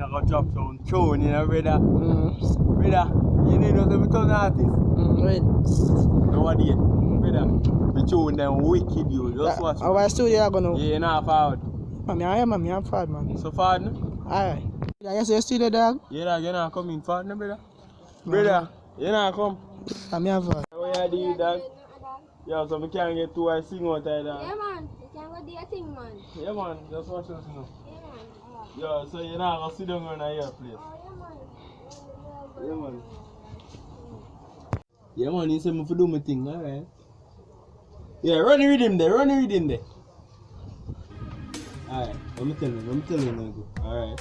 I go drop some tune, you know, brother. Brother, you need to become an artist. When? Nobody yet. Brother, the tune them wicked, you. Just watch. Our studio going to. Yeah, you're not forward. Man, I am, I'm forward, man. So forward, no? Alright. You see your studio, dog? Yeah, dog, you're not coming forward, no, brother? Brother, you're not come. I'm forward. What you do, dog? Yeah, so we can't get too high sing out there, dog. Yeah, man. You can go do your thing, man. Yeah, man, just watch us now. Yeah, man. Yeah, so you're not gonna sit down on your place. Oh, Yeah, man. Yeah, man, you say me to do my thing, alright? Yeah, run the rhythm there, Alright, let me tell you now, go. Alright.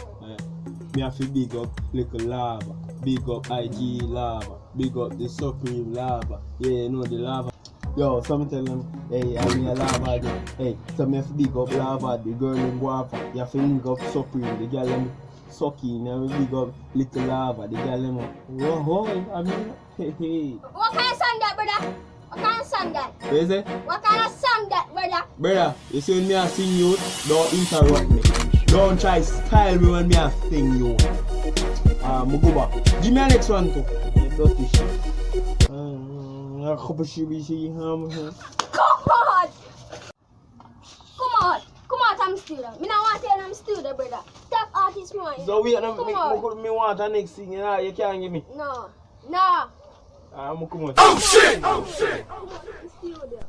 Me have to big up Little Lava, big up IG Lava, big up the Supreme Lava. Yeah, you know the Lava. Yo, so me tell them, hey, I'm a Lava again. Hey, so me have to big up Lava, the girl in Guapa. You have to link up Supreme, the girl in Sucky. Now we big up Little Lava, the girl in whoa, I mean, hey. What kind of song that, brother? What kind of song that? What is it? What kind of song that, brother? Brother, you see when me a sing you, don't interrupt me. Don't try style me when me a sing you. Muguba, give me a next one too. You dirty shit. A couple shibisi. Come on, I'm studio. Me not want to tell I'm studio, brother. Top artist more. So we me want a next thing, you know, you can't give me. No. I'm come on. Oh shit! Studio.